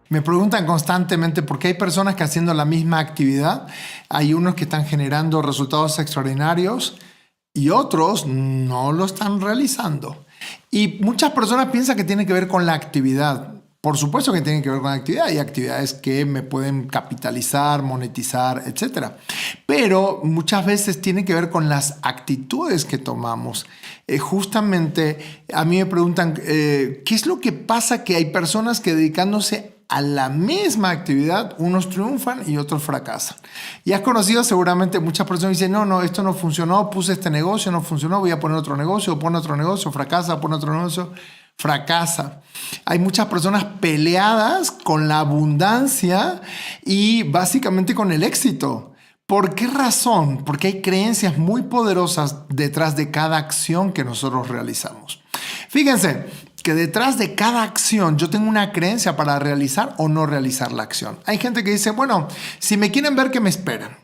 Me preguntan constantemente por qué hay personas que haciendo la misma actividad, hay unos que están generando resultados extraordinarios y otros no lo están realizando. Y muchas personas piensan que tiene que ver con la actividad. Por supuesto que tiene que ver con la actividad. Hay actividades que me pueden capitalizar, monetizar, etc. Pero muchas veces tiene que ver con las actitudes que tomamos. Justamente a mí me preguntan, ¿qué es lo que pasa? Que hay personas que dedicándose a la misma actividad, unos triunfan y otros fracasan. Y has conocido seguramente muchas personas que dicen, no, esto no funcionó, puse este negocio, no funcionó, voy a poner otro negocio, pone otro negocio, fracasa, pone otro negocio, fracasa. Hay muchas personas peleadas con la abundancia y básicamente con el éxito. ¿Por qué razón? Porque hay creencias muy poderosas detrás de cada acción que nosotros realizamos. Fíjense que detrás de cada acción yo tengo una creencia para realizar o no realizar la acción. Hay gente que dice, bueno, si me quieren ver, que me esperan.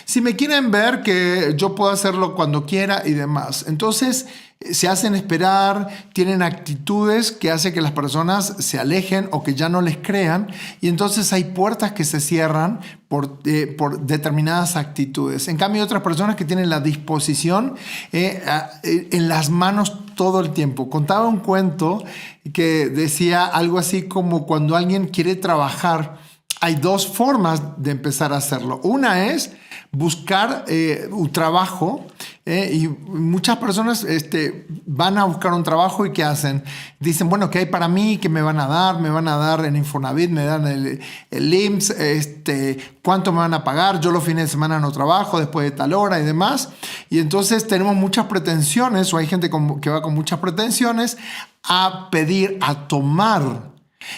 Si me quieren ver, que yo puedo hacerlo cuando quiera y demás. Entonces se hacen esperar, tienen actitudes que hacen que las personas se alejen o que ya no les crean. Y entonces hay puertas que se cierran por determinadas actitudes. En cambio, hay otras personas que tienen la disposición en las manos todo el tiempo. Contaba un cuento que decía algo así como cuando alguien quiere trabajar, hay dos formas de empezar a hacerlo. Una es buscar un trabajo y muchas personas van a buscar un trabajo y ¿qué hacen? Dicen, bueno, ¿qué hay para mí? ¿Qué me van a dar? Me van a dar en Infonavit, me dan el IMSS, ¿cuánto me van a pagar? Yo los fines de semana no trabajo después de tal hora y demás. Y entonces tenemos muchas pretensiones, o hay gente que va con muchas pretensiones a pedir, a tomar.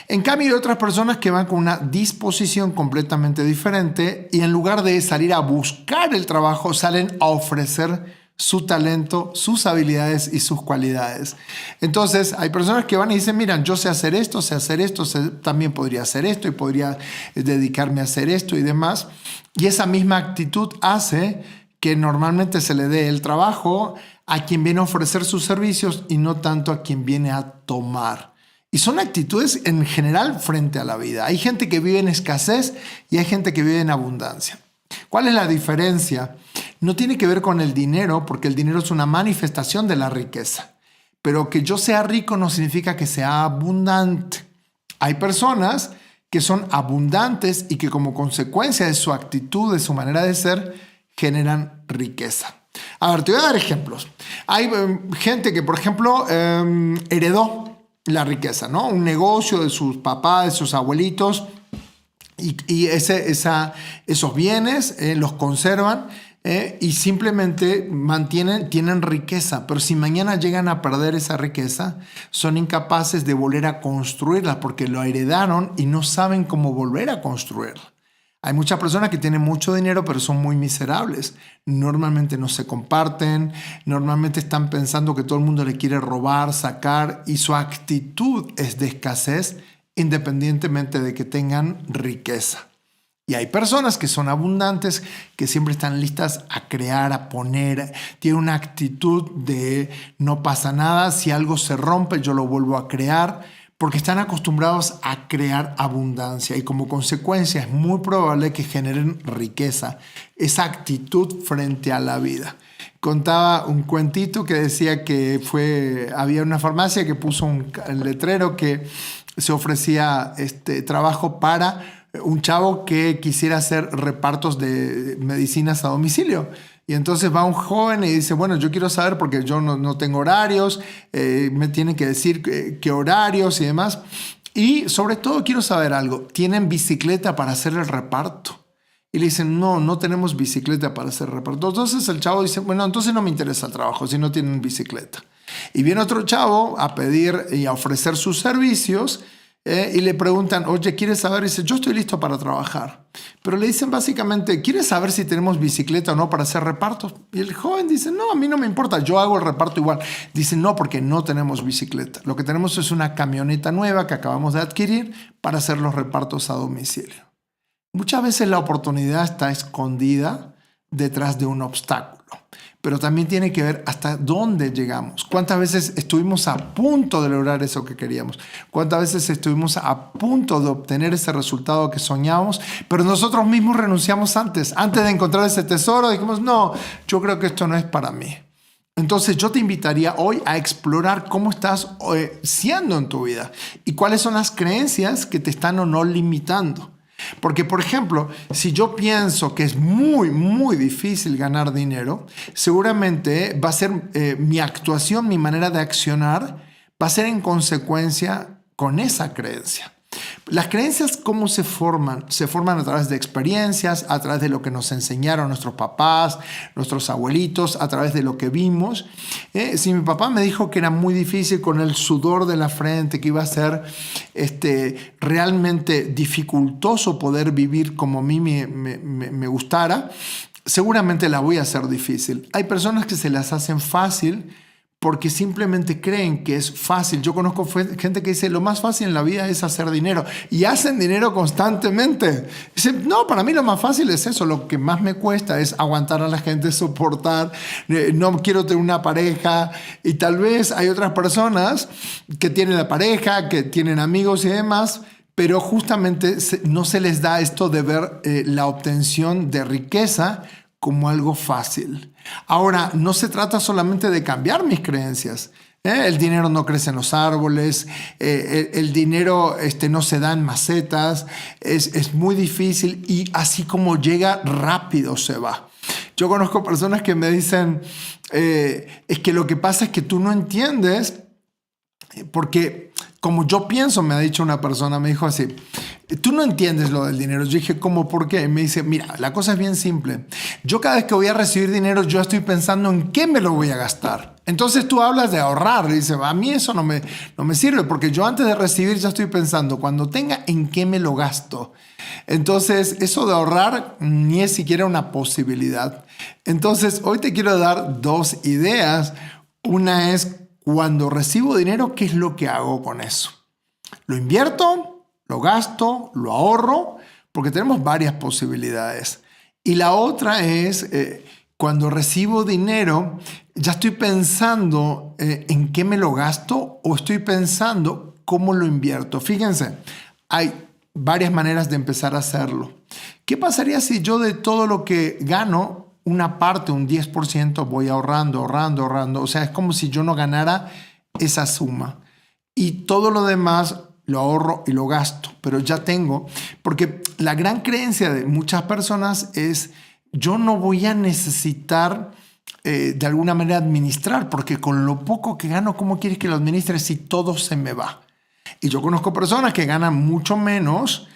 En cambio, hay otras personas que van con una disposición completamente diferente y en lugar de salir a buscar el trabajo, salen a ofrecer su talento, sus habilidades y sus cualidades. Entonces, hay personas que van y dicen, mira, yo sé hacer esto, también podría hacer esto y podría dedicarme a hacer esto y demás. Y esa misma actitud hace que normalmente se le dé el trabajo a quien viene a ofrecer sus servicios y no tanto a quien viene a tomar. Y son actitudes en general frente a la vida. Hay gente que vive en escasez y hay gente que vive en abundancia. ¿Cuál es la diferencia? No tiene que ver con el dinero, porque el dinero es una manifestación de la riqueza. Pero que yo sea rico no significa que sea abundante. Hay personas que son abundantes y que como consecuencia de su actitud, de su manera de ser, generan riqueza. A ver, te voy a dar ejemplos. Hay gente que, por ejemplo, heredó la riqueza, ¿no? Un negocio de sus papás, de sus abuelitos, y esos bienes los conservan y simplemente tienen riqueza. Pero si mañana llegan a perder esa riqueza, son incapaces de volver a construirla porque lo heredaron y no saben cómo volver a construirla. Hay muchas personas que tienen mucho dinero pero son muy miserables. Normalmente no se comparten, normalmente están pensando que todo el mundo le quiere robar, sacar y su actitud es de escasez independientemente de que tengan riqueza. Y hay personas que son abundantes, que siempre están listas a crear, a poner, tienen una actitud de no pasa nada, si algo se rompe yo lo vuelvo a crear. Porque están acostumbrados a crear abundancia y como consecuencia es muy probable que generen riqueza, esa actitud frente a la vida. Contaba un cuentito que decía que había una farmacia que puso un letrero que se ofrecía trabajo para un chavo que quisiera hacer repartos de medicinas a domicilio. Y entonces va un joven y dice, bueno, yo quiero saber porque yo no tengo horarios, me tienen que decir qué horarios y demás. Y sobre todo quiero saber algo, ¿tienen bicicleta para hacer el reparto? Y le dicen, no tenemos bicicleta para hacer el reparto. Entonces el chavo dice, bueno, entonces no me interesa el trabajo si no tienen bicicleta. Y viene otro chavo a pedir y a ofrecer sus servicios y le preguntan, oye, ¿quieres saber? Y dice, yo estoy listo para trabajar. Pero le dicen básicamente, ¿quieres saber si tenemos bicicleta o no para hacer repartos? Y el joven dice, no, a mí no me importa, yo hago el reparto igual. Dice, no, porque no tenemos bicicleta. Lo que tenemos es una camioneta nueva que acabamos de adquirir para hacer los repartos a domicilio. Muchas veces la oportunidad está escondida detrás de un obstáculo. pero también tiene que ver hasta dónde llegamos. ¿Cuántas veces estuvimos a punto de lograr eso que queríamos? ¿Cuántas veces estuvimos a punto de obtener ese resultado que soñábamos, pero nosotros mismos renunciamos antes de encontrar ese tesoro? Dijimos, no, yo creo que esto no es para mí. Entonces yo te invitaría hoy a explorar cómo estás siendo en tu vida y cuáles son las creencias que te están o no limitando. Porque, por ejemplo, si yo pienso que es muy, muy difícil ganar dinero, seguramente va a ser mi actuación, mi manera de accionar, va a ser en consecuencia con esa creencia. Las creencias, ¿cómo se forman? Se forman a través de experiencias, a través de lo que nos enseñaron nuestros papás, nuestros abuelitos, a través de lo que vimos. Si mi papá me dijo que era muy difícil con el sudor de la frente, que iba a ser realmente dificultoso poder vivir como a mí me gustara, seguramente la voy a hacer difícil. Hay personas que se las hacen fácil porque simplemente creen que es fácil. Yo conozco gente que dice, lo más fácil en la vida es hacer dinero. Y hacen dinero constantemente. Dicen, no, para mí lo más fácil es eso. Lo que más me cuesta es aguantar a la gente, soportar. No quiero tener una pareja. Y tal vez hay otras personas que tienen la pareja, que tienen amigos y demás, pero justamente no se les da esto de ver la obtención de riqueza como algo fácil. Ahora, no se trata solamente de cambiar mis creencias. El dinero no crece en los árboles, el dinero no se da en macetas, es muy difícil y así como llega, rápido se va. Yo conozco personas que me dicen, es que lo que pasa es que tú no entiendes, porque como yo pienso, me ha dicho una persona, me dijo así, tú no entiendes lo del dinero. Yo dije, ¿cómo? ¿Por qué? Y me dice, mira, la cosa es bien simple. Yo cada vez que voy a recibir dinero, yo estoy pensando en qué me lo voy a gastar. Entonces tú hablas de ahorrar. Y dice, a mí eso no me sirve, porque yo antes de recibir ya estoy pensando, cuando tenga, en qué me lo gasto. Entonces, eso de ahorrar ni es siquiera una posibilidad. Entonces, hoy te quiero dar dos ideas. Una es, cuando recibo dinero, ¿qué es lo que hago con eso? ¿Lo invierto? ¿Lo gasto? ¿Lo ahorro? Porque tenemos varias posibilidades. Y la otra es, cuando recibo dinero, ¿ya estoy pensando en qué me lo gasto o estoy pensando cómo lo invierto? Fíjense, hay varias maneras de empezar a hacerlo. ¿Qué pasaría si yo de todo lo que gano, una parte, un 10%, voy ahorrando? O sea, es como si yo no ganara esa suma. Y todo lo demás lo ahorro y lo gasto, pero ya tengo, porque la gran creencia de muchas personas es, yo no voy a necesitar de alguna manera administrar, porque con lo poco que gano, ¿cómo quieres que lo administre si todo se me va? Y yo conozco personas que ganan mucho menos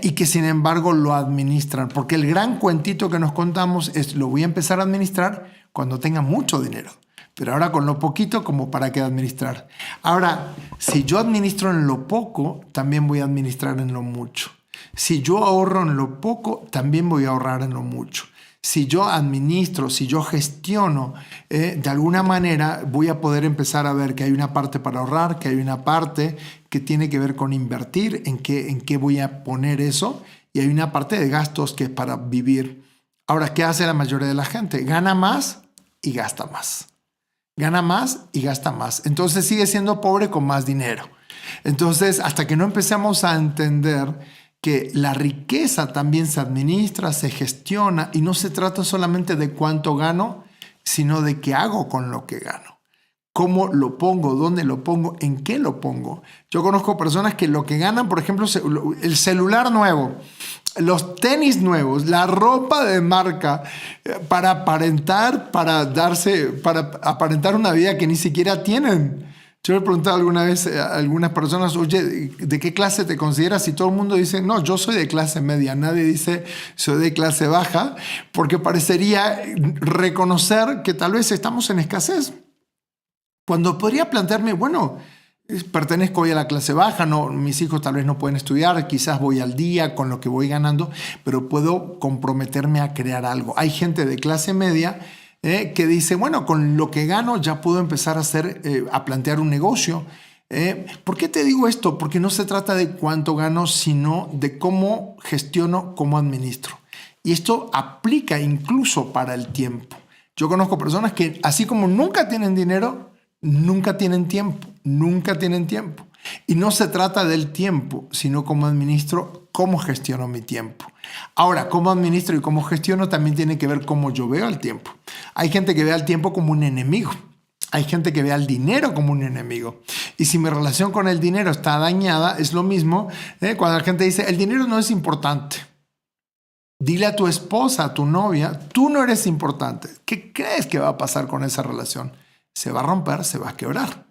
y que sin embargo lo administran, porque el gran cuentito que nos contamos es, lo voy a empezar a administrar cuando tenga mucho dinero. Pero ahora con lo poquito, como para qué administrar. Ahora, si yo administro en lo poco, también voy a administrar en lo mucho. Si yo ahorro en lo poco, también voy a ahorrar en lo mucho. Si yo administro, si yo gestiono, de alguna manera voy a poder empezar a ver que hay una parte para ahorrar, que hay una parte que tiene que ver con invertir, en qué voy a poner eso, y hay una parte de gastos que es para vivir. Ahora, ¿qué hace la mayoría de la gente? Gana más y gasta más. Gana más y gasta más. Entonces sigue siendo pobre con más dinero. Entonces, hasta que no empecemos a entender que la riqueza también se administra, se gestiona y no se trata solamente de cuánto gano, sino de qué hago con lo que gano. ¿Cómo lo pongo? ¿Dónde lo pongo? ¿En qué lo pongo? Yo conozco personas que lo que ganan, por ejemplo, el celular nuevo, los tenis nuevos, la ropa de marca, para aparentar una vida que ni siquiera tienen. Yo le he preguntado alguna vez a algunas personas, oye, ¿de qué clase te consideras? Y todo el mundo dice, no, yo soy de clase media. Nadie dice, soy de clase baja, porque parecería reconocer que tal vez estamos en escasez. Cuando podría plantearme, bueno, pertenezco hoy a la clase baja, no, mis hijos tal vez no pueden estudiar, quizás voy al día con lo que voy ganando, pero puedo comprometerme a crear algo. Hay gente de clase media que dice, bueno, con lo que gano ya puedo empezar a plantear un negocio. ¿Por qué te digo esto? Porque no se trata de cuánto gano, sino de cómo gestiono, cómo administro. Y esto aplica incluso para el tiempo. Yo conozco personas que así como nunca tienen dinero, nunca tienen tiempo, nunca tienen tiempo. Y no se trata del tiempo, sino cómo administro, cómo gestiono mi tiempo. Ahora, cómo administro y cómo gestiono también tiene que ver cómo yo veo al tiempo. Hay gente que ve al tiempo como un enemigo. Hay gente que ve al dinero como un enemigo. Y si mi relación con el dinero está dañada, es lo mismo cuando la gente dice, el dinero no es importante. Dile a tu esposa, a tu novia, tú no eres importante. ¿Qué crees que va a pasar con esa relación? Se va a romper, se va a quebrar.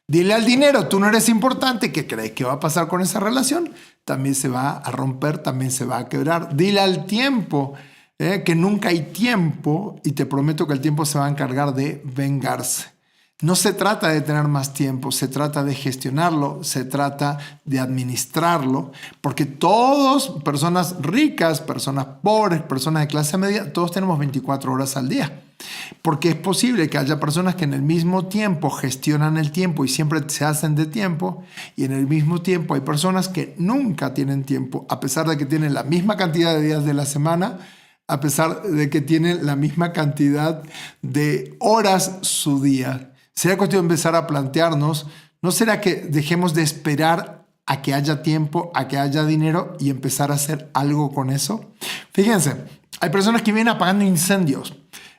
Dile al dinero, tú no eres importante. ¿Qué crees que va a pasar con esa relación? También se va a romper, también se va a quebrar. Dile al tiempo que nunca hay tiempo y te prometo que el tiempo se va a encargar de vengarse. No se trata de tener más tiempo, se trata de gestionarlo, se trata de administrarlo, porque todos, personas ricas, personas pobres, personas de clase media, todos tenemos 24 horas al día. Porque es posible que haya personas que en el mismo tiempo gestionan el tiempo y siempre se hacen de tiempo, y en el mismo tiempo hay personas que nunca tienen tiempo, a pesar de que tienen la misma cantidad de días de la semana, a pesar de que tienen la misma cantidad de horas su día. Será cuestión de empezar a plantearnos, ¿no será que dejemos de esperar a que haya tiempo, a que haya dinero y empezar a hacer algo con eso? Fíjense, hay personas que vienen apagando incendios,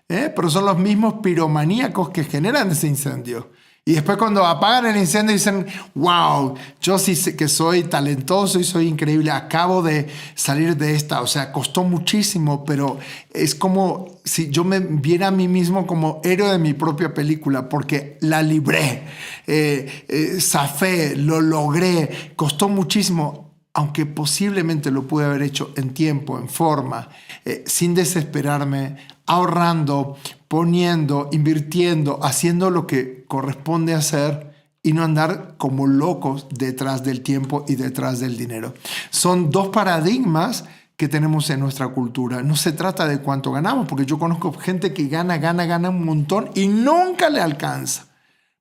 pero son los mismos piromaníacos que generan ese incendio. Y después cuando apagan el incendio dicen, wow, yo sí sé que soy talentoso y soy increíble, acabo de salir de esta, o sea, costó muchísimo, pero es como si yo me viera a mí mismo como héroe de mi propia película, porque la libré, zafé, lo logré, costó muchísimo, aunque posiblemente lo pude haber hecho en tiempo, en forma, sin desesperarme, ahorrando, poniendo, invirtiendo, haciendo lo que corresponde hacer y no andar como locos detrás del tiempo y detrás del dinero. Son dos paradigmas que tenemos en nuestra cultura. No se trata de cuánto ganamos, porque yo conozco gente que gana un montón y nunca le alcanza,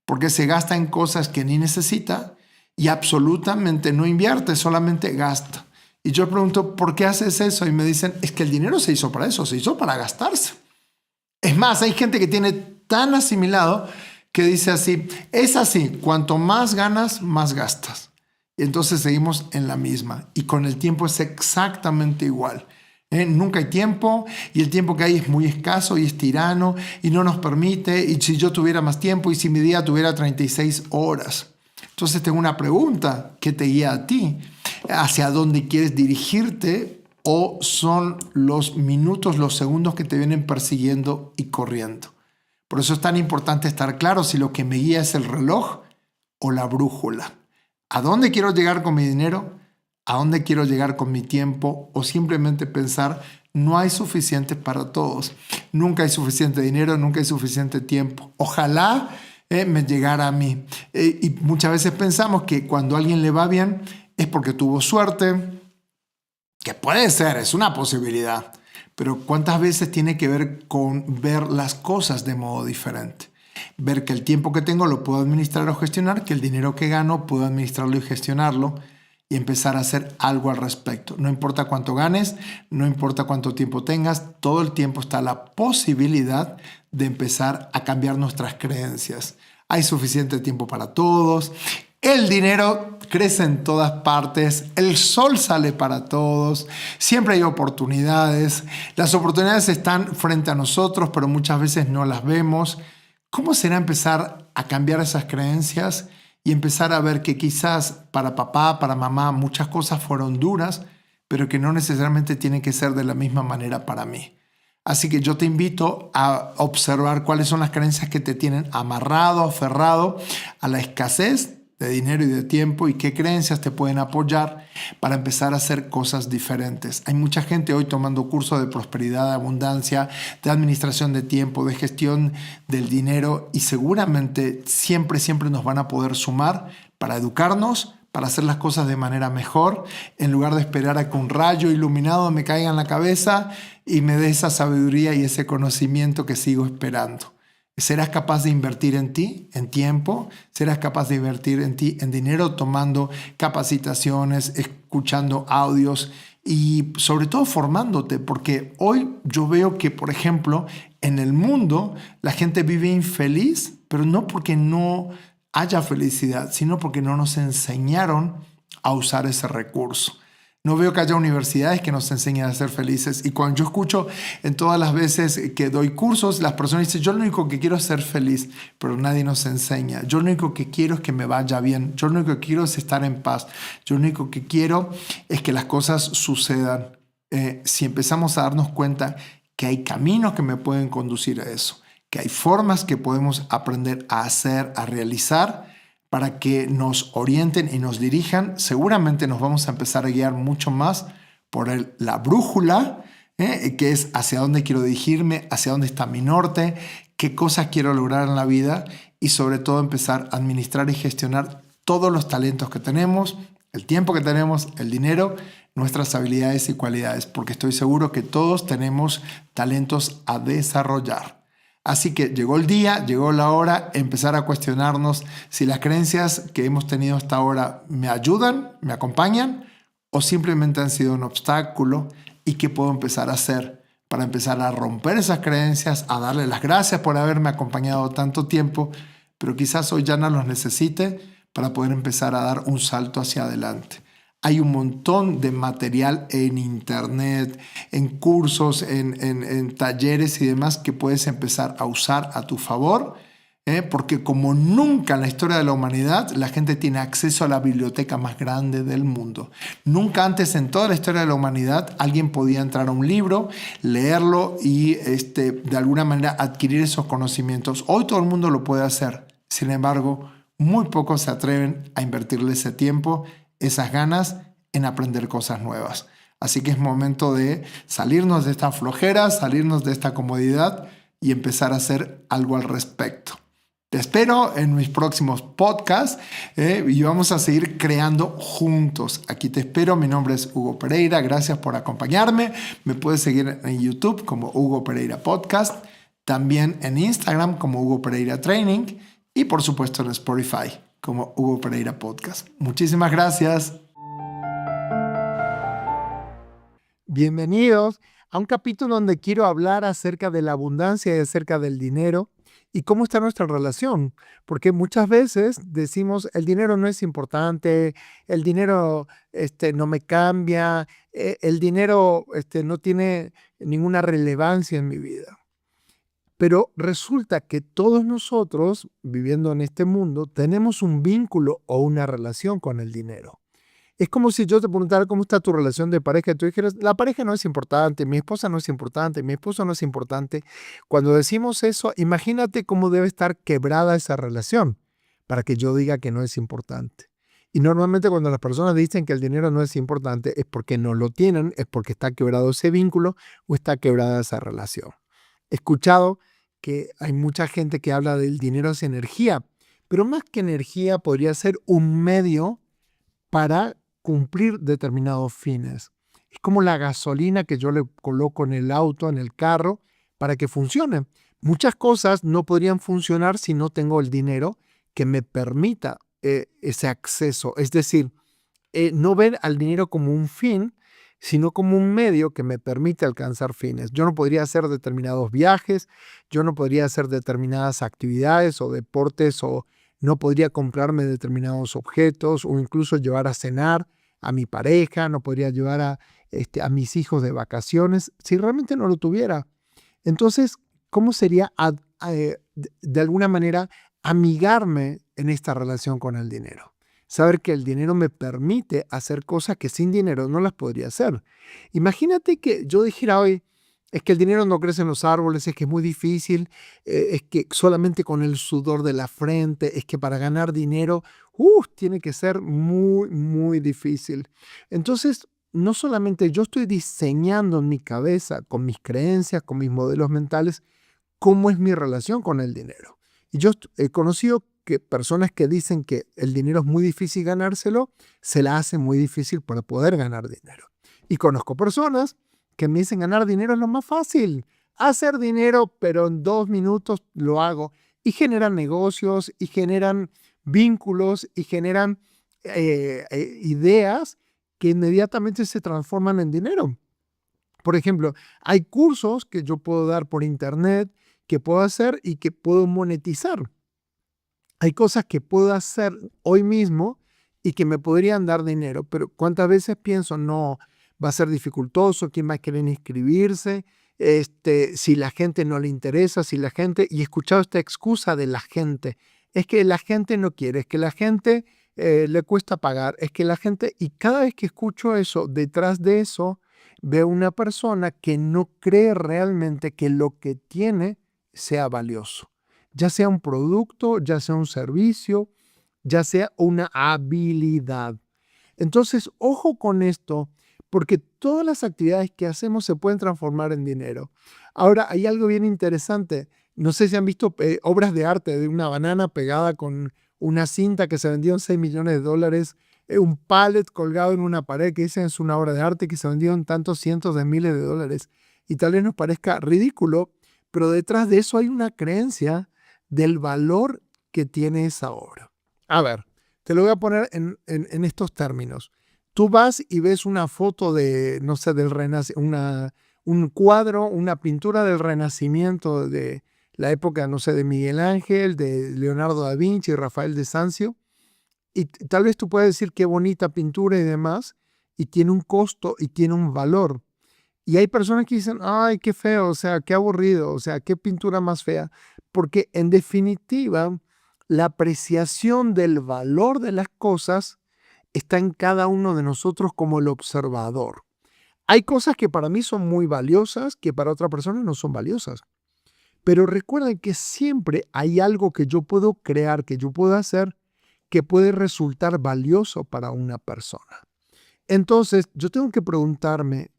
porque se gasta en cosas que ni necesita y absolutamente no invierte, solamente gasta. Y yo pregunto, ¿por qué haces eso? Y me dicen, es que el dinero se hizo para eso, se hizo para gastarse. Es más, hay gente que tiene tan asimilado que dice así, es así, cuanto más ganas, más gastas. Y entonces seguimos en la misma. Y con el tiempo es exactamente igual. Nunca hay tiempo y el tiempo que hay es muy escaso y es tirano y no nos permite. Y si yo tuviera más tiempo y si mi día tuviera 36 horas. Entonces tengo una pregunta que te guía a ti. ¿Hacia dónde quieres dirigirte o son los minutos, los segundos que te vienen persiguiendo y corriendo? Por eso es tan importante estar claro si lo que me guía es el reloj o la brújula. ¿A dónde quiero llegar con mi dinero? ¿A dónde quiero llegar con mi tiempo? O simplemente pensar, no hay suficiente para todos. Nunca hay suficiente dinero, nunca hay suficiente tiempo. Ojalá me llegara a mí. Y muchas veces pensamos que cuando a alguien le va bien es porque tuvo suerte, que puede ser, es una posibilidad. Pero ¿cuántas veces tiene que ver con ver las cosas de modo diferente? Ver que el tiempo que tengo lo puedo administrar o gestionar, que el dinero que gano puedo administrarlo y gestionarlo y empezar a hacer algo al respecto. No importa cuánto ganes, no importa cuánto tiempo tengas, todo el tiempo está la posibilidad de empezar a cambiar nuestras creencias. Hay suficiente tiempo para todos. El dinero crece en todas partes, el sol sale para todos, siempre hay oportunidades. Las oportunidades están frente a nosotros, pero muchas veces no las vemos. ¿Cómo será empezar a cambiar esas creencias y empezar a ver que quizás para papá, para mamá, muchas cosas fueron duras, pero que no necesariamente tienen que ser de la misma manera para mí? Así que yo te invito a observar cuáles son las creencias que te tienen amarrado, aferrado a la escasez de dinero y de tiempo y qué creencias te pueden apoyar para empezar a hacer cosas diferentes. Hay mucha gente hoy tomando cursos de prosperidad, de abundancia, de administración de tiempo, de gestión del dinero y seguramente siempre nos van a poder sumar para educarnos, para hacer las cosas de manera mejor, en lugar de esperar a que un rayo iluminado me caiga en la cabeza y me dé esa sabiduría y ese conocimiento que sigo esperando. ¿Serás capaz de invertir en ti, en tiempo? ¿Serás capaz de invertir en ti, en dinero, tomando capacitaciones, escuchando audios y sobre todo formándote, porque hoy yo veo que, por ejemplo, en el mundo la gente vive infeliz, pero no porque no haya felicidad, sino porque no nos enseñaron a usar ese recurso. No veo que haya universidades que nos enseñen a ser felices. Y cuando yo escucho en todas las veces que doy cursos, las personas dicen, yo lo único que quiero es ser feliz, pero nadie nos enseña. Yo lo único que quiero es que me vaya bien. Yo lo único que quiero es estar en paz. Yo lo único que quiero es que las cosas sucedan. Si empezamos a darnos cuenta que hay caminos que me pueden conducir a eso, que hay formas que podemos aprender a hacer, a realizar, para que nos orienten y nos dirijan, seguramente nos vamos a empezar a guiar mucho más por la brújula, que es hacia dónde quiero dirigirme, hacia dónde está mi norte, qué cosas quiero lograr en la vida y sobre todo empezar a administrar y gestionar todos los talentos que tenemos, el tiempo que tenemos, el dinero, nuestras habilidades y cualidades, porque estoy seguro que todos tenemos talentos a desarrollar. Así que llegó el día, llegó la hora, empezar a cuestionarnos si las creencias que hemos tenido hasta ahora me ayudan, me acompañan o simplemente han sido un obstáculo y qué puedo empezar a hacer para empezar a romper esas creencias, a darle las gracias por haberme acompañado tanto tiempo, pero quizás hoy ya no los necesite para poder empezar a dar un salto hacia adelante. Hay un montón de material en internet, en cursos, en talleres y demás que puedes empezar a usar a tu favor, porque como nunca en la historia de la humanidad, la gente tiene acceso a la biblioteca más grande del mundo. Nunca antes en toda la historia de la humanidad alguien podía entrar a un libro, leerlo y de alguna manera adquirir esos conocimientos. Hoy todo el mundo lo puede hacer. Sin embargo, muy pocos se atreven a invertirle ese tiempo, esas ganas en aprender cosas nuevas. Así que es momento de salirnos de esta flojera, salirnos de esta comodidad y empezar a hacer algo al respecto. Te espero en mis próximos podcasts y vamos a seguir creando juntos. Aquí te espero. Mi nombre es Hugo Pereira. Gracias por acompañarme. Me puedes seguir en YouTube como Hugo Pereira Podcast. También en Instagram como Hugo Pereira Training. Y por supuesto en Spotify como Hugo Pereira Podcast. Muchísimas gracias. Bienvenidos a un capítulo donde quiero hablar acerca de la abundancia y acerca del dinero y cómo está nuestra relación. Porque muchas veces decimos, el dinero no es importante, el dinero no me cambia, el dinero no tiene ninguna relevancia en mi vida. Pero resulta que todos nosotros, viviendo en este mundo, tenemos un vínculo o una relación con el dinero. Es como si yo te preguntara cómo está tu relación de pareja y tú dijeras, la pareja no es importante, mi esposa no es importante, mi esposo no es importante. Cuando decimos eso, imagínate cómo debe estar quebrada esa relación para que yo diga que no es importante. Y normalmente cuando las personas dicen que el dinero no es importante es porque no lo tienen, es porque está quebrado ese vínculo o está quebrada esa relación. He escuchado que hay mucha gente que habla del dinero es energía, pero más que energía podría ser un medio para cumplir determinados fines. Es como la gasolina que yo le coloco en el auto, en el carro, para que funcione. Muchas cosas no podrían funcionar si no tengo el dinero que me permita ese acceso. Es decir, no ver al dinero como un fin, sino como un medio que me permite alcanzar fines. Yo no podría hacer determinados viajes, yo no podría hacer determinadas actividades o deportes, o no podría comprarme determinados objetos o incluso llevar a cenar a mi pareja, no podría llevar a mis hijos de vacaciones si realmente no lo tuviera. Entonces, ¿cómo sería de alguna manera amigarme en esta relación con el dinero? Saber que el dinero me permite hacer cosas que sin dinero no las podría hacer. Imagínate que yo dijera hoy, es que el dinero no crece en los árboles, es que es muy difícil, es que solamente con el sudor de la frente, es que para ganar dinero, tiene que ser muy, muy difícil. Entonces, no solamente yo estoy diseñando en mi cabeza, con mis creencias, con mis modelos mentales, cómo es mi relación con el dinero. Y yo he conocido que personas que dicen que el dinero es muy difícil ganárselo, se la hace muy difícil para poder ganar dinero. Y conozco personas que me dicen ganar dinero es lo más fácil. Hacer dinero, pero en 2 minutos lo hago. Y generan negocios, y generan vínculos, y generan ideas que inmediatamente se transforman en dinero. Por ejemplo, hay cursos que yo puedo dar por internet, que puedo hacer y que puedo monetizar. Hay cosas que puedo hacer hoy mismo y que me podrían dar dinero, pero ¿cuántas veces pienso, no, va a ser dificultoso, quién va a querer inscribirse? Si la gente no le interesa, si la gente, y he escuchado esta excusa de la gente, es que la gente no quiere, es que la gente le cuesta pagar, es que la gente, y cada vez que escucho eso, detrás de eso, veo una persona que no cree realmente que lo que tiene sea valioso, ya sea un producto, ya sea un servicio, ya sea una habilidad. Entonces, ojo con esto, porque todas las actividades que hacemos se pueden transformar en dinero. Ahora, hay algo bien interesante. No sé si han visto obras de arte de una banana pegada con una cinta que se vendió en $6 millones, un pallet colgado en una pared que dicen es una obra de arte que se vendió en tantos cientos de miles de dólares. Y tal vez nos parezca ridículo, pero detrás de eso hay una creencia del valor que tiene esa obra. A ver, te lo voy a poner en estos términos. Tú vas y ves una foto de, no sé, un cuadro, una pintura del Renacimiento de la época, no sé, de Miguel Ángel, de Leonardo da Vinci, Rafael de Sanzio, y tal vez tú puedes decir qué bonita pintura y demás, y tiene un costo y tiene un valor. Y hay personas que dicen, ay, qué feo, o sea, qué aburrido, o sea, qué pintura más fea. Porque en definitiva, la apreciación del valor de las cosas está en cada uno de nosotros como el observador. Hay cosas que para mí son muy valiosas, que para otra persona no son valiosas. Pero recuerden que siempre hay algo que yo puedo crear, que yo puedo hacer, que puede resultar valioso para una persona. Entonces, yo tengo que preguntarme,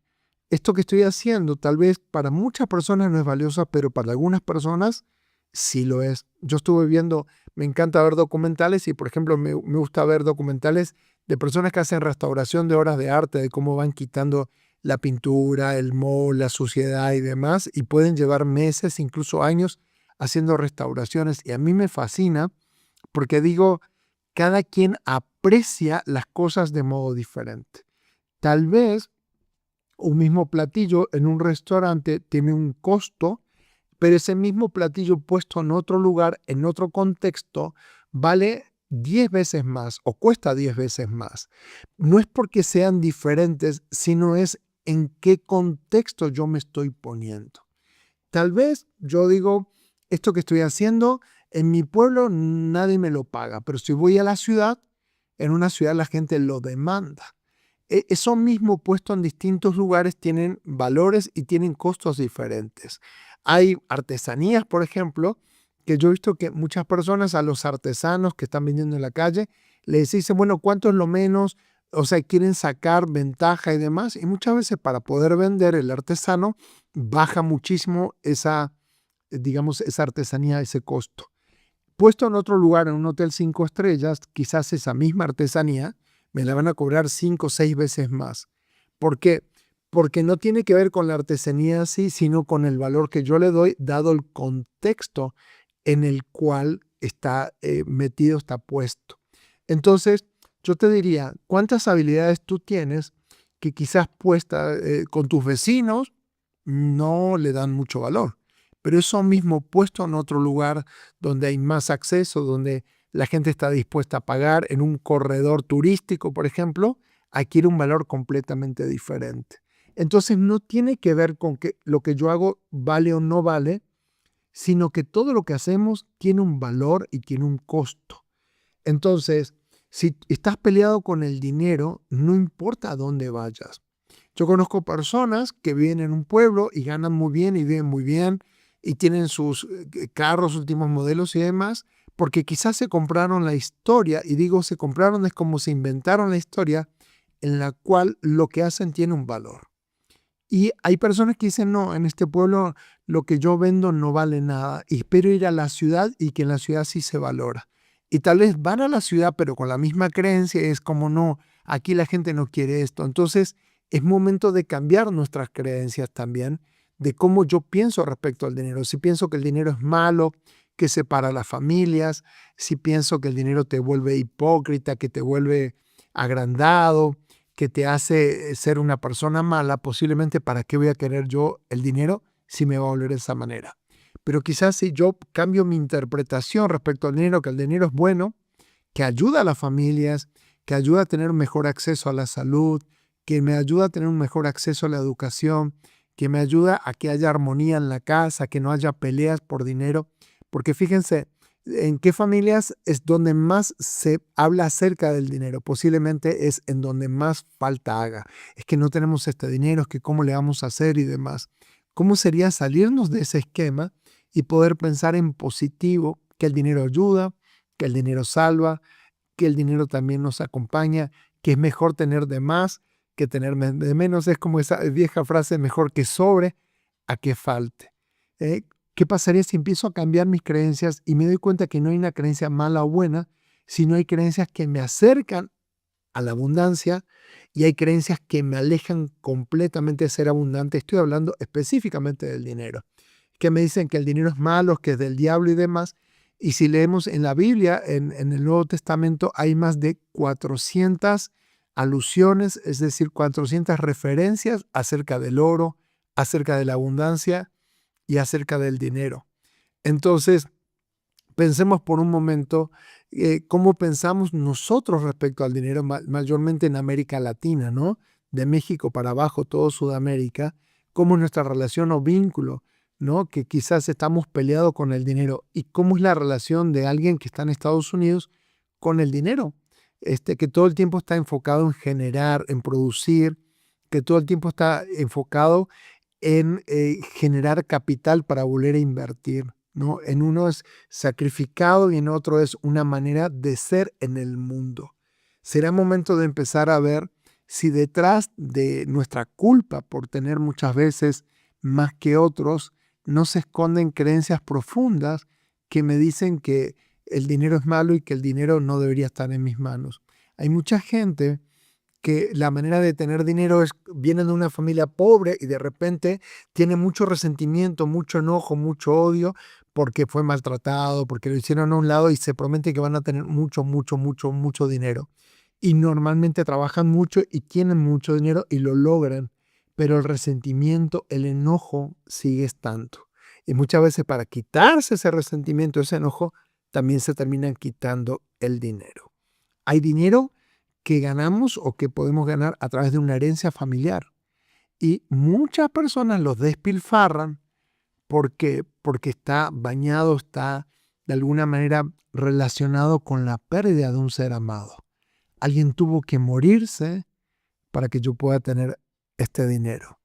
esto que estoy haciendo tal vez para muchas personas no es valiosa, pero para algunas personas sí lo es. Yo estuve viendo, me encanta ver documentales y por ejemplo me gusta ver documentales de personas que hacen restauración de obras de arte, de cómo van quitando la pintura, el moho, la suciedad y demás, y pueden llevar meses, incluso años, haciendo restauraciones. Y a mí me fascina porque digo, cada quien aprecia las cosas de modo diferente. Tal vez un mismo platillo en un restaurante tiene un costo, pero ese mismo platillo puesto en otro lugar, en otro contexto, vale 10 veces más o cuesta 10 veces más. No es porque sean diferentes, sino es en qué contexto yo me estoy poniendo. Tal vez yo digo, esto que estoy haciendo, en mi pueblo nadie me lo paga, pero si voy a la ciudad, en una ciudad la gente lo demanda. Eso mismo puesto en distintos lugares tienen valores y tienen costos diferentes. Hay artesanías, por ejemplo, que yo he visto que muchas personas a los artesanos que están vendiendo en la calle les dicen, bueno, ¿cuánto es lo menos? O sea, quieren sacar ventaja y demás. Y muchas veces para poder vender el artesano baja muchísimo esa, digamos, esa artesanía, ese costo. Puesto en otro lugar, en un hotel 5 estrellas, quizás esa misma artesanía me la van a cobrar 5 o 6 veces más. ¿Por qué? Porque no tiene que ver con la artesanía así, sino con el valor que yo le doy, dado el contexto en el cual está metido, está puesto. Entonces, yo te diría, ¿cuántas habilidades tú tienes que quizás puestas con tus vecinos no le dan mucho valor? Pero eso mismo puesto en otro lugar donde hay más acceso, donde la gente está dispuesta a pagar, en un corredor turístico, por ejemplo, adquiere un valor completamente diferente. Entonces no tiene que ver con que lo que yo hago vale o no vale, sino que todo lo que hacemos tiene un valor y tiene un costo. Entonces, si estás peleado con el dinero, no importa a dónde vayas. Yo conozco personas que viven en un pueblo y ganan muy bien y viven muy bien y tienen sus carros, últimos modelos y demás, porque quizás se compraron la historia, y digo se compraron es como se inventaron la historia en la cual lo que hacen tiene un valor. Y hay personas que dicen, no, en este pueblo lo que yo vendo no vale nada y espero ir a la ciudad y que en la ciudad sí se valora. Y tal vez van a la ciudad pero con la misma creencia, es como no, aquí la gente no quiere esto. Entonces es momento de cambiar nuestras creencias también, de cómo yo pienso respecto al dinero. Si pienso que el dinero es malo, que separa a las familias, si pienso que el dinero te vuelve hipócrita, que te vuelve agrandado, que te hace ser una persona mala, posiblemente ¿para qué voy a querer yo el dinero si me va a volver de esa manera? Pero quizás si yo cambio mi interpretación respecto al dinero, que el dinero es bueno, que ayuda a las familias, que ayuda a tener un mejor acceso a la salud, que me ayuda a tener un mejor acceso a la educación, que me ayuda a que haya armonía en la casa, que no haya peleas por dinero. Porque fíjense, en qué familias es donde más se habla acerca del dinero. Posiblemente es en donde más falta haga. Es que no tenemos este dinero, es que cómo le vamos a hacer y demás. ¿Cómo sería salirnos de ese esquema y poder pensar en positivo, que el dinero ayuda, que el dinero salva, que el dinero también nos acompaña, que es mejor tener de más que tener de menos? Es como esa vieja frase, mejor que sobre a que falte. ¿Qué pasaría si empiezo a cambiar mis creencias y me doy cuenta que no hay una creencia mala o buena, sino hay creencias que me acercan a la abundancia y hay creencias que me alejan completamente de ser abundante? Estoy hablando específicamente del dinero, que me dicen que el dinero es malo, que es del diablo y demás. Y si leemos en la Biblia, en el Nuevo Testamento, hay más de 400 alusiones, es decir, 400 referencias acerca del oro, acerca de la abundancia y acerca del dinero. Entonces, pensemos por un momento cómo pensamos nosotros respecto al dinero, mayormente en América Latina, ¿no? De México para abajo, todo Sudamérica, cómo es nuestra relación o vínculo, ¿no? Que quizás estamos peleados con el dinero, y cómo es la relación de alguien que está en Estados Unidos con el dinero, que todo el tiempo está enfocado en generar, en producir, que todo el tiempo está enfocado en generar capital para volver a invertir, ¿no? En uno es sacrificado y en otro es una manera de ser en el mundo. Será momento de empezar a ver si detrás de nuestra culpa por tener muchas veces más que otros, no se esconden creencias profundas que me dicen que el dinero es malo y que el dinero no debería estar en mis manos. Hay mucha gente que la manera de tener dinero viene de una familia pobre y de repente tiene mucho resentimiento, mucho enojo, mucho odio porque fue maltratado, porque lo hicieron a un lado, y se promete que van a tener mucho, mucho, mucho, mucho dinero. Y normalmente trabajan mucho y tienen mucho dinero y lo logran, pero el resentimiento, el enojo sigue estando. Y muchas veces para quitarse ese resentimiento, ese enojo, también se terminan quitando el dinero. Hay dinero que ganamos o que podemos ganar a través de una herencia familiar. Y muchas personas los despilfarran porque está bañado, está de alguna manera relacionado con la pérdida de un ser amado. Alguien tuvo que morirse para que yo pueda tener este dinero.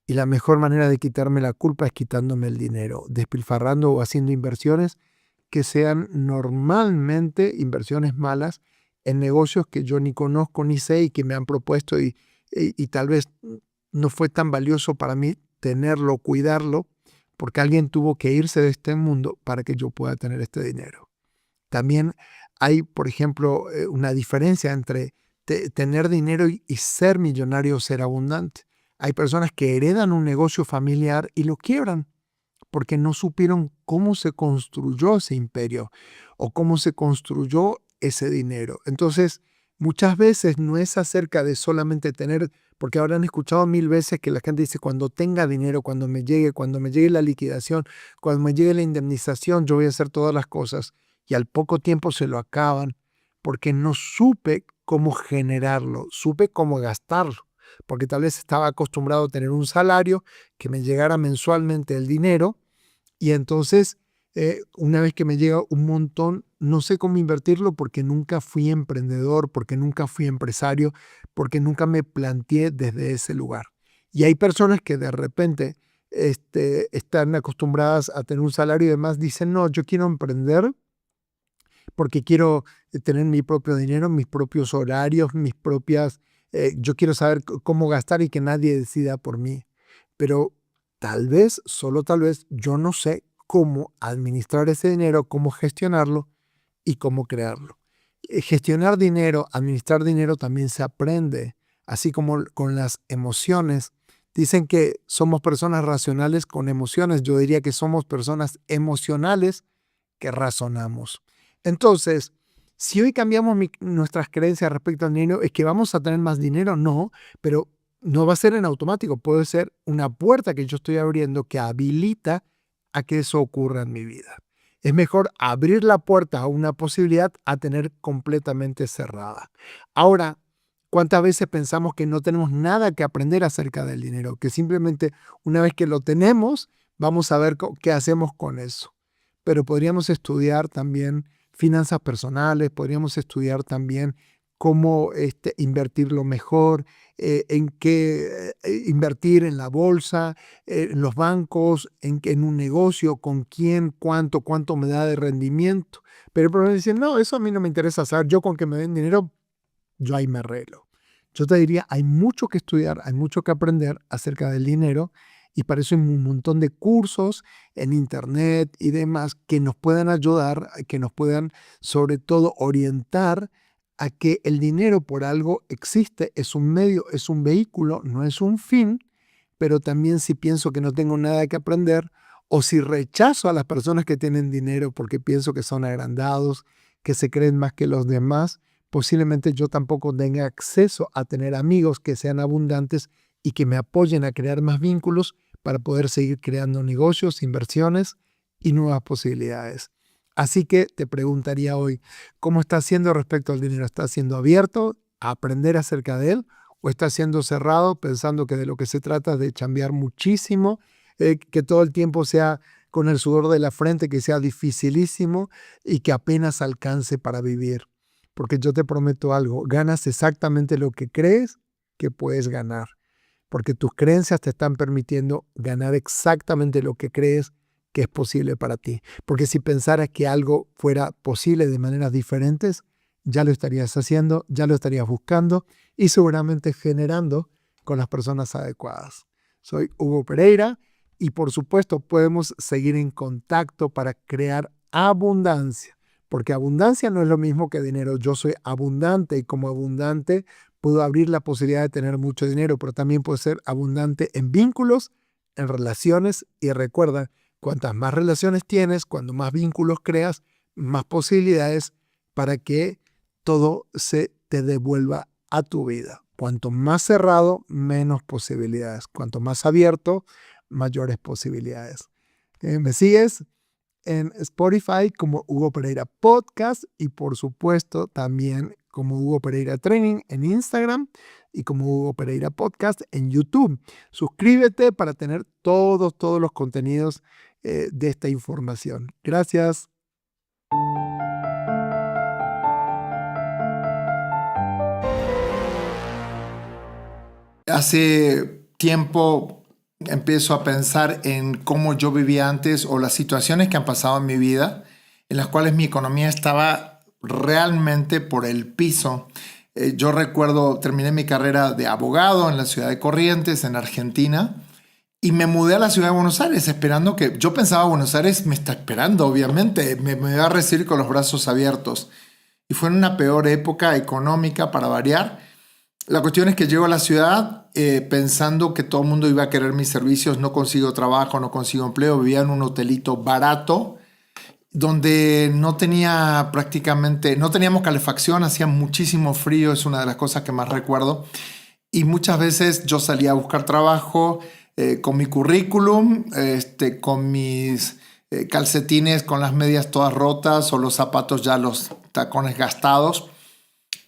Y la mejor manera de quitarme la culpa es quitándome el dinero, despilfarrando o haciendo inversiones que sean normalmente inversiones malas en negocios que yo ni conozco ni sé y que me han propuesto, y tal vez no fue tan valioso para mí tenerlo, cuidarlo, porque alguien tuvo que irse de este mundo para que yo pueda tener este dinero. También hay, por ejemplo, una diferencia entre tener dinero y ser millonario o ser abundante. Hay personas que heredan un negocio familiar y lo quiebran porque no supieron cómo se construyó ese imperio o cómo se construyó ese dinero. Entonces, muchas veces no es acerca de solamente tener, porque habrán escuchado 1000 veces que la gente dice, cuando tenga dinero, cuando me llegue la liquidación, cuando me llegue la indemnización, yo voy a hacer todas las cosas. Y al poco tiempo se lo acaban porque no supe cómo generarlo, supe cómo gastarlo. Porque tal vez estaba acostumbrado a tener un salario, que me llegara mensualmente el dinero, y entonces una vez que me llega un montón, no sé cómo invertirlo porque nunca fui emprendedor, porque nunca fui empresario, porque nunca me planteé desde ese lugar. Y hay personas que de repente están acostumbradas a tener un salario y demás, dicen, no, yo quiero emprender porque quiero tener mi propio dinero, mis propios horarios, yo quiero saber cómo gastar y que nadie decida por mí. Pero tal vez, solo tal vez, yo no sé cómo administrar ese dinero, cómo gestionarlo y cómo crearlo. Gestionar dinero, administrar dinero también se aprende, así como con las emociones. Dicen que somos personas racionales con emociones. Yo diría que somos personas emocionales que razonamos. Entonces, Si hoy cambiamos nuestras creencias respecto al dinero, ¿es que vamos a tener más dinero? No, pero no va a ser en automático. Puede ser una puerta que yo estoy abriendo que habilita a que eso ocurra en mi vida. Es mejor abrir la puerta a una posibilidad a tener completamente cerrada. Ahora, ¿cuántas veces pensamos que no tenemos nada que aprender acerca del dinero? Que simplemente una vez que lo tenemos, vamos a ver qué hacemos con eso. Pero podríamos estudiar también finanzas personales, podríamos estudiar también cómo invertirlo mejor, en qué invertir en la bolsa, en los bancos, en un negocio, con quién, cuánto me da de rendimiento. Pero el problema es decir, no, eso a mí no me interesa saber, yo con que me den dinero, yo ahí me arreglo. Yo te diría, hay mucho que estudiar, hay mucho que aprender acerca del dinero y para eso hay un montón de cursos en internet y demás que nos puedan ayudar, que nos puedan sobre todo orientar a que el dinero por algo existe, es un medio, es un vehículo, no es un fin, pero también si pienso que no tengo nada que aprender o si rechazo a las personas que tienen dinero porque pienso que son agrandados, que se creen más que los demás, posiblemente yo tampoco tenga acceso a tener amigos que sean abundantes y que me apoyen a crear más vínculos para poder seguir creando negocios, inversiones y nuevas posibilidades. Así que te preguntaría hoy, ¿cómo estás haciendo respecto al dinero? ¿Estás siendo abierto a aprender acerca de él o estás siendo cerrado pensando que de lo que se trata es de chambear muchísimo, que todo el tiempo sea con el sudor de la frente, que sea dificilísimo y que apenas alcance para vivir? Porque yo te prometo algo, ganas exactamente lo que crees que puedes ganar, porque tus creencias te están permitiendo ganar exactamente lo que crees que es posible para ti. Porque si pensaras que algo fuera posible de maneras diferentes, ya lo estarías haciendo, ya lo estarías buscando y seguramente generando con las personas adecuadas. Soy Hugo Pereira y por supuesto podemos seguir en contacto para crear abundancia. Porque abundancia no es lo mismo que dinero. Yo soy abundante y como abundante puedo abrir la posibilidad de tener mucho dinero, pero también puedo ser abundante en vínculos, en relaciones y recuerda, cuantas más relaciones tienes, cuando más vínculos creas, más posibilidades para que todo se te devuelva a tu vida. Cuanto más cerrado, menos posibilidades. Cuanto más abierto, mayores posibilidades. ¿Me sigues? En Spotify como Hugo Pereira Podcast y por supuesto también como Hugo Pereira Training en Instagram y como Hugo Pereira Podcast en YouTube. Suscríbete para tener todos los contenidos de esta información. Gracias. Hace tiempo empiezo a pensar en cómo yo vivía antes o las situaciones que han pasado en mi vida, en las cuales mi economía estaba realmente por el piso. Yo recuerdo, terminé mi carrera de abogado en la ciudad de Corrientes, en Argentina, y me mudé a la ciudad de Buenos Aires esperando que, yo pensaba Buenos Aires me está esperando, obviamente, me va a recibir con los brazos abiertos. Y fue en una peor época económica para variar. La cuestión es que llego a la ciudad pensando que todo el mundo iba a querer mis servicios, no consigo trabajo, no consigo empleo, vivía en un hotelito barato donde no tenía prácticamente, no teníamos calefacción, hacía muchísimo frío, es una de las cosas que más recuerdo. Y muchas veces yo salía a buscar trabajo con mi currículum, con mis calcetines, con las medias todas rotas o los zapatos ya los tacones gastados.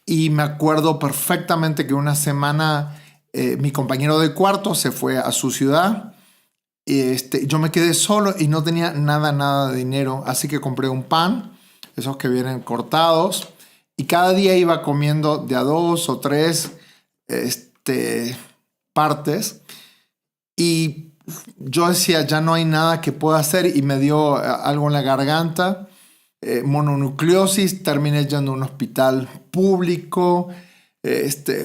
Y me acuerdo perfectamente que una semana mi compañero de cuarto se fue a su ciudad. Yo me quedé solo y no tenía nada de dinero. Así que compré un pan, esos que vienen cortados. Y cada día iba comiendo de a 2 o 3 partes. Y yo decía, ya no hay nada que pueda hacer. Y me dio algo en la garganta. Mononucleosis, terminé yendo a un hospital público.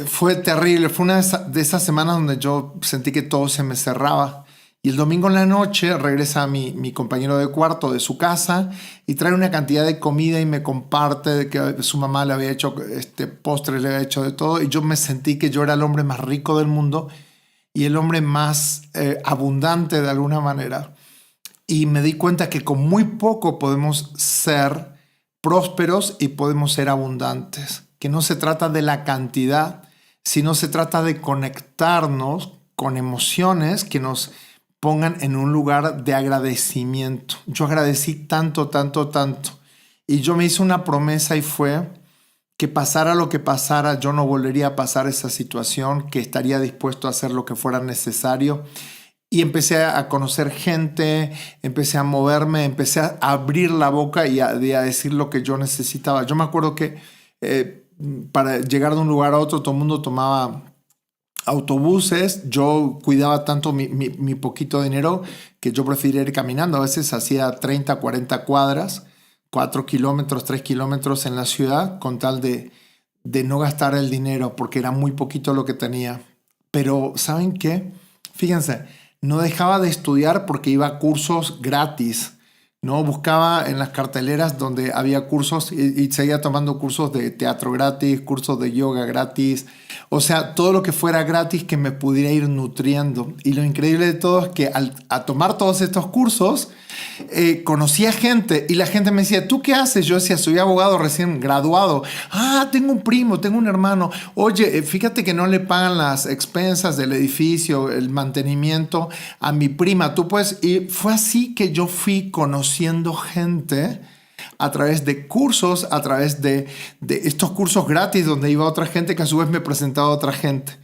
Fue terrible, fue una de esas semanas donde yo sentí que todo se me cerraba. Y el domingo en la noche regresa mi compañero de cuarto de su casa y trae una cantidad de comida y me comparte de que su mamá le había hecho postres, le había hecho de todo. Y yo me sentí que yo era el hombre más rico del mundo y el hombre más abundante de alguna manera. Y me di cuenta que con muy poco podemos ser prósperos y podemos ser abundantes. Que no se trata de la cantidad, sino se trata de conectarnos con emociones que nos pongan en un lugar de agradecimiento. Yo agradecí tanto, tanto, tanto. Y yo me hice una promesa y fue que pasara lo que pasara, yo no volvería a pasar esa situación, que estaría dispuesto a hacer lo que fuera necesario. Y empecé a conocer gente, empecé a moverme, empecé a abrir la boca y a decir lo que yo necesitaba. Yo me acuerdo que para llegar de un lugar a otro todo el mundo tomaba autobuses. Yo cuidaba tanto mi poquito dinero que yo prefería ir caminando. A veces hacía 30, 40 cuadras, 4 kilómetros, 3 kilómetros en la ciudad con tal de no gastar el dinero porque era muy poquito lo que tenía. Pero ¿saben qué? Fíjense, no dejaba de estudiar porque iba a cursos gratis, ¿no? Buscaba en las carteleras donde había cursos y seguía tomando cursos de teatro gratis, cursos de yoga gratis. O sea, todo lo que fuera gratis que me pudiera ir nutriendo. Y lo increíble de todo es que a tomar todos estos cursos, conocía gente y la gente me decía, ¿tú qué haces? Yo decía, soy abogado recién graduado. Ah, tengo un primo, tengo un hermano. Oye, fíjate que no le pagan las expensas del edificio, el mantenimiento a mi prima. Tú puedes. Y fue así que yo fui conociendo gente a través de cursos, a través de estos cursos gratis donde iba otra gente que a su vez me presentaba a otra gente.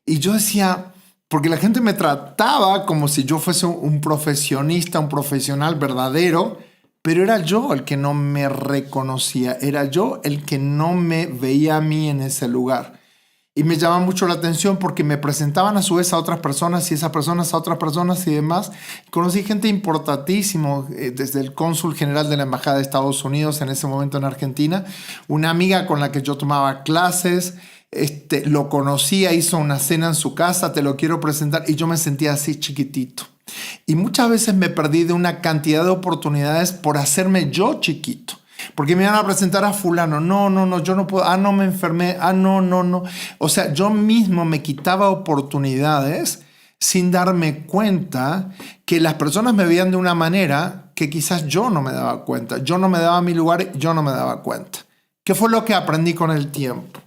Y yo decía, porque la gente me trataba como si yo fuese un profesionista, un profesional verdadero, pero era yo el que no me reconocía, era yo el que no me veía a mí en ese lugar. Y me llamaba mucho la atención porque me presentaban a su vez a otras personas y esas personas a otras personas y demás. Conocí gente importantísima, desde el cónsul general de la Embajada de Estados Unidos en ese momento en Argentina, una amiga con la que yo tomaba clases, lo conocía, hizo una cena en su casa, te lo quiero presentar, y yo me sentía así chiquitito. Y muchas veces me perdí de una cantidad de oportunidades por hacerme yo chiquito. Porque me iban a presentar a fulano. No, yo no puedo. Ah, no, me enfermé. Ah, no. O sea, yo mismo me quitaba oportunidades sin darme cuenta que las personas me veían de una manera que quizás yo no me daba cuenta. Yo no me daba mi lugar, yo no me daba cuenta. ¿Qué fue lo que aprendí con el tiempo?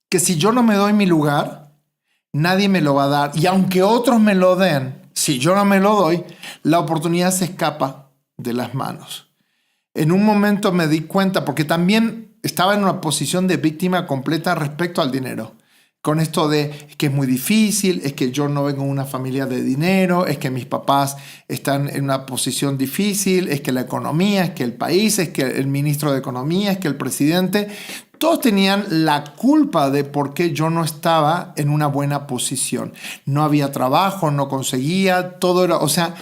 Que si yo no me doy mi lugar, nadie me lo va a dar. Y aunque otros me lo den, si yo no me lo doy, la oportunidad se escapa de las manos. En un momento me di cuenta, porque también estaba en una posición de víctima completa respecto al dinero. Con esto de que es muy difícil, es que yo no vengo de una familia de dinero, es que mis papás están en una posición difícil, es que la economía, es que el país, es que el ministro de Economía, es que el presidente. Todos tenían la culpa de por qué yo no estaba en una buena posición. No había trabajo, no conseguía, todo era. O sea,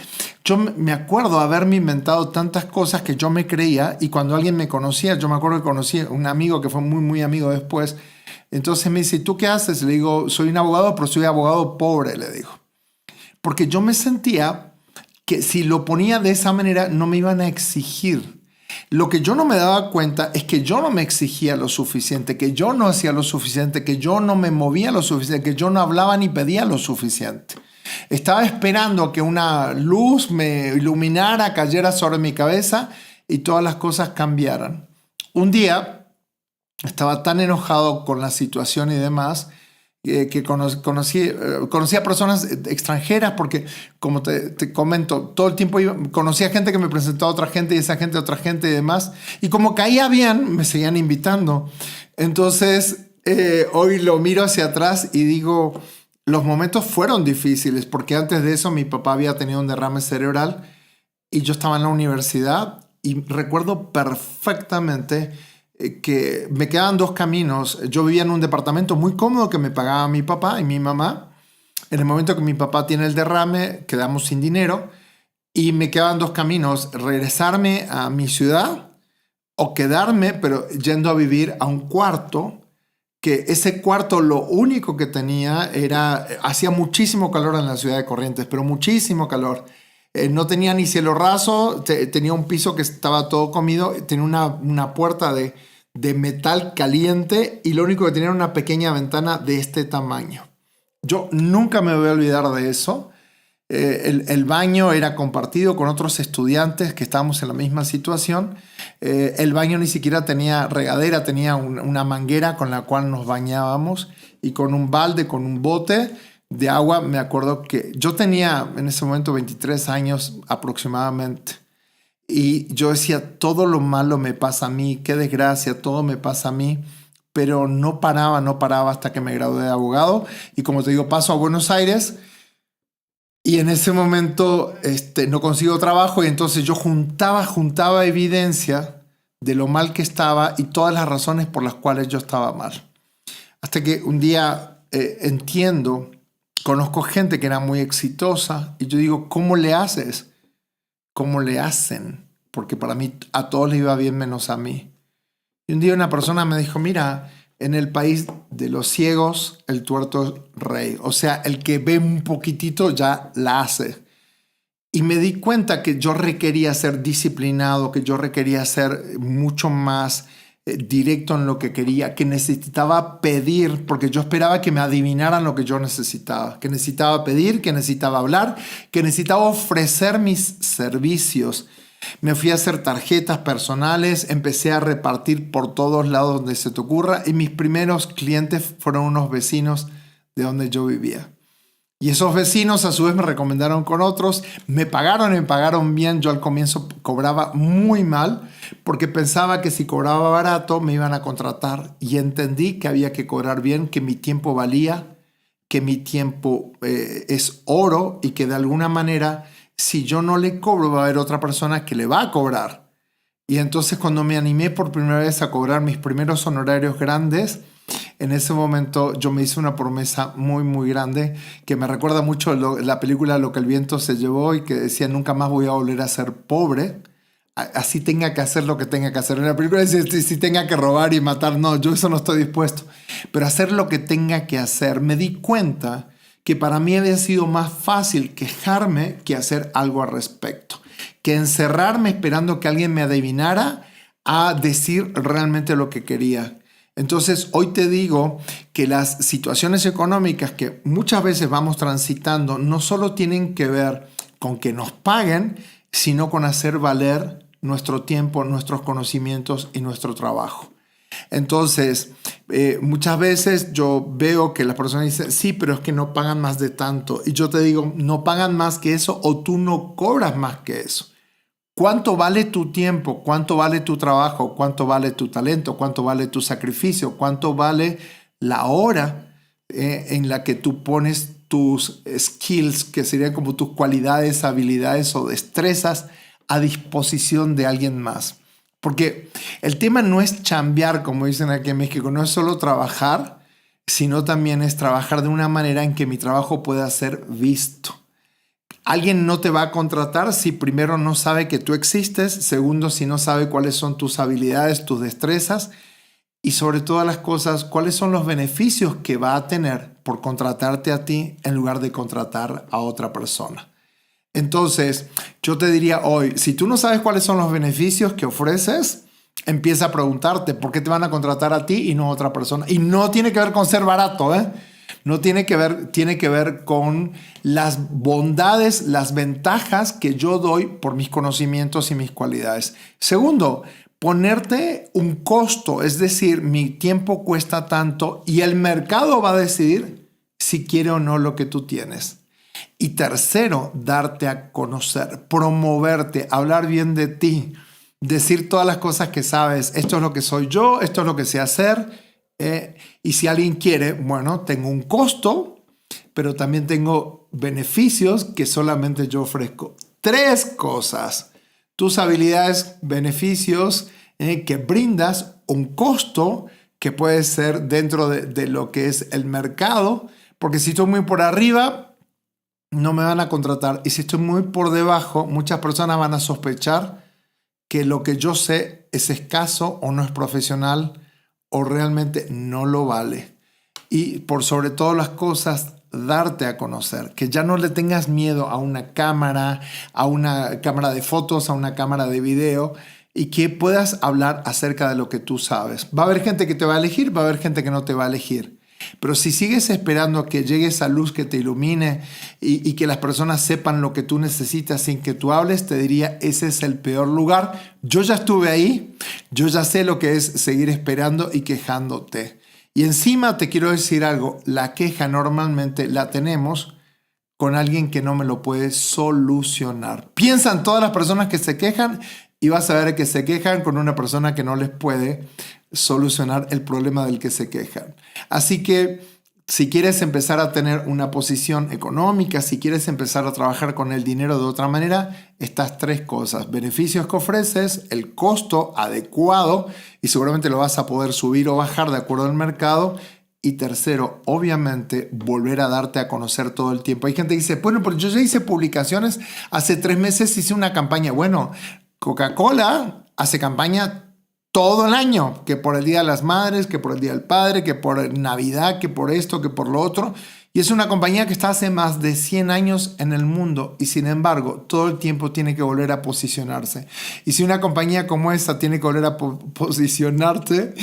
yo me acuerdo haberme inventado tantas cosas que yo me creía, y cuando alguien me conocía, yo me acuerdo que conocí a un amigo que fue muy, muy amigo después. Entonces me dice, ¿tú qué haces? Le digo, soy un abogado, pero soy abogado pobre, le digo. Porque yo me sentía que si lo ponía de esa manera no me iban a exigir. Lo que yo no me daba cuenta es que yo no me exigía lo suficiente, que yo no hacía lo suficiente, que yo no me movía lo suficiente, que yo no hablaba ni pedía lo suficiente. Estaba esperando que una luz me iluminara, cayera sobre mi cabeza y todas las cosas cambiaran. Un día estaba tan enojado con la situación y demás que conocí a personas extranjeras porque, como te comento, todo el tiempo conocía gente que me presentó a otra gente y esa gente a otra gente y demás. Y como caía bien, me seguían invitando. Entonces, hoy lo miro hacia atrás y digo, los momentos fueron difíciles porque antes de eso mi papá había tenido un derrame cerebral y yo estaba en la universidad y recuerdo perfectamente que me quedaban dos caminos. Yo vivía en un departamento muy cómodo que me pagaba mi papá y mi mamá. En el momento que mi papá tiene el derrame, quedamos sin dinero y me quedaban dos caminos: regresarme a mi ciudad o quedarme, pero yendo a vivir a un cuarto, que ese cuarto lo único que tenía era, hacía muchísimo calor en la ciudad de Corrientes, pero muchísimo calor. No tenía ni cielo raso, tenía un piso que estaba todo comido, tenía una puerta de metal caliente y lo único que tenía era una pequeña ventana de este tamaño. Yo nunca me voy a olvidar de eso. El baño era compartido con otros estudiantes que estábamos en la misma situación. El baño ni siquiera tenía regadera, tenía una manguera con la cual nos bañábamos y con un balde, con un bote de agua. Me acuerdo que yo tenía en ese momento 23 años aproximadamente. Y yo decía, todo lo malo me pasa a mí, qué desgracia, todo me pasa a mí. Pero no paraba hasta que me gradué de abogado. Y como te digo, paso a Buenos Aires y en ese momento no consigo trabajo y entonces yo juntaba evidencia de lo mal que estaba y todas las razones por las cuales yo estaba mal. Hasta que un día entiendo, conozco gente que era muy exitosa y yo digo, ¿cómo le haces? ¿Cómo le hacen? Porque para mí a todos les iba bien menos a mí. Y un día una persona me dijo, mira, en el país de los ciegos, el tuerto es rey. O sea, el que ve un poquitito ya la hace. Y me di cuenta que yo requería ser disciplinado, que yo requería ser mucho más directo en lo que quería, que necesitaba pedir, porque yo esperaba que me adivinaran lo que yo necesitaba, que necesitaba pedir, que necesitaba hablar, que necesitaba ofrecer mis servicios. Me fui a hacer tarjetas personales, empecé a repartir por todos lados donde se te ocurra y mis primeros clientes fueron unos vecinos de donde yo vivía. Y esos vecinos a su vez me recomendaron con otros, me pagaron bien. Yo al comienzo cobraba muy mal porque pensaba que si cobraba barato me iban a contratar y entendí que había que cobrar bien, que mi tiempo valía, que mi tiempo es oro y que de alguna manera si yo no le cobro va a haber otra persona que le va a cobrar. Y entonces cuando me animé por primera vez a cobrar mis primeros honorarios grandes, en ese momento yo me hice una promesa muy, muy grande que me recuerda mucho la película Lo que el viento se llevó y que decía nunca más voy a volver a ser pobre. Así tenga que hacer lo que tenga que hacer. En la película decía si tenga que robar y matar, no, yo eso no estoy dispuesto. Pero hacer lo que tenga que hacer. Me di cuenta que para mí había sido más fácil quejarme que hacer algo al respecto. Que encerrarme esperando que alguien me adivinara a decir realmente lo que quería. Entonces, hoy te digo que las situaciones económicas que muchas veces vamos transitando no solo tienen que ver con que nos paguen, sino con hacer valer nuestro tiempo, nuestros conocimientos y nuestro trabajo. Entonces, muchas veces yo veo que las personas dicen, sí, pero es que no pagan más de tanto. Y yo te digo, no pagan más que eso o tú no cobras más que eso. ¿Cuánto vale tu tiempo? ¿Cuánto vale tu trabajo? ¿Cuánto vale tu talento? ¿Cuánto vale tu sacrificio? ¿Cuánto vale la hora en la que tú pones tus skills, que serían como tus cualidades, habilidades o destrezas a disposición de alguien más? Porque el tema no es chambear, como dicen aquí en México, no es solo trabajar, sino también es trabajar de una manera en que mi trabajo pueda ser visto. Alguien no te va a contratar si primero no sabe que tú existes, segundo si no sabe cuáles son tus habilidades, tus destrezas y sobre todas las cosas, cuáles son los beneficios que va a tener por contratarte a ti en lugar de contratar a otra persona. Entonces, yo te diría hoy, si tú no sabes cuáles son los beneficios que ofreces, empieza a preguntarte por qué te van a contratar a ti y no a otra persona. Y no tiene que ver con ser barato, ¿eh? No tiene que ver con las bondades, las ventajas que yo doy por mis conocimientos y mis cualidades. Segundo, ponerte un costo, es decir, mi tiempo cuesta tanto y el mercado va a decidir si quiere o no lo que tú tienes. Y tercero, darte a conocer, promoverte, hablar bien de ti, decir todas las cosas que sabes. Esto es lo que soy yo, esto es lo que sé hacer. Y si alguien quiere, bueno, tengo un costo, pero también tengo beneficios que solamente yo ofrezco. 3 cosas. Tus habilidades, beneficios que brindas, un costo que puede ser dentro de lo que es el mercado, porque si estoy muy por arriba, no me van a contratar. Y si estoy muy por debajo, muchas personas van a sospechar que lo que yo sé es escaso o no es profesional o realmente no lo vale. Y por sobre todas las cosas, darte a conocer, que ya no le tengas miedo a una cámara de fotos, a una cámara de video y que puedas hablar acerca de lo que tú sabes. Va a haber gente que te va a elegir, va a haber gente que no te va a elegir. Pero si sigues esperando que llegue esa luz que te ilumine y que las personas sepan lo que tú necesitas sin que tú hables, te diría, ese es el peor lugar. Yo ya estuve ahí, yo ya sé lo que es seguir esperando y quejándote. Y encima te quiero decir algo, la queja normalmente la tenemos con alguien que no me lo puede solucionar. Piensa en todas las personas que se quejan y vas a ver que se quejan con una persona que no les puede solucionar el problema del que se quejan. Así que si quieres empezar a tener una posición económica, si quieres empezar a trabajar con el dinero de otra manera, estas 3 cosas: beneficios que ofreces, el costo adecuado y seguramente lo vas a poder subir o bajar de acuerdo al mercado. Y tercero, obviamente, volver a darte a conocer todo el tiempo. Hay gente que dice, bueno, pero yo ya hice publicaciones, hace 3 meses hice una campaña. Bueno, Coca-Cola hace campaña todo el año, que por el Día de las Madres, que por el Día del Padre, que por Navidad, que por esto, que por lo otro. Y es una compañía que está hace más de 100 años en el mundo y sin embargo todo el tiempo tiene que volver a posicionarse. Y si una compañía como esta tiene que volver a posicionarte,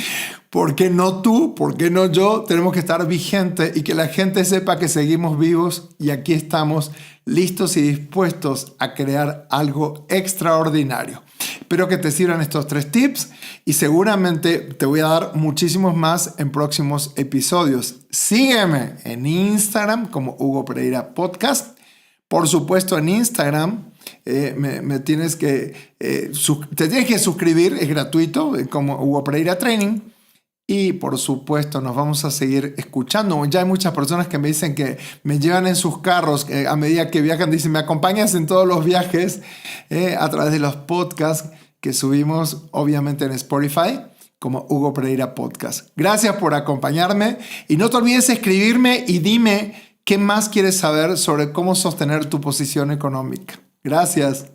¿por qué no tú? ¿Por qué no yo? Tenemos que estar vigentes y que la gente sepa que seguimos vivos y aquí estamos listos y dispuestos a crear algo extraordinario. Espero que te sirvan estos 3 tips y seguramente te voy a dar muchísimos más en próximos episodios. Sígueme en Instagram como Hugo Pereira Podcast. Por supuesto, en Instagram te tienes que suscribir, es gratuito, como Hugo Pereira Training. Y por supuesto nos vamos a seguir escuchando. Ya hay muchas personas que me dicen que me llevan en sus carros a medida que viajan. Dicen, ¿me acompañas en todos los viajes a través de los podcasts que subimos obviamente en Spotify como Hugo Pereira Podcast? Gracias por acompañarme y no te olvides escribirme y dime qué más quieres saber sobre cómo sostener tu posición económica. Gracias.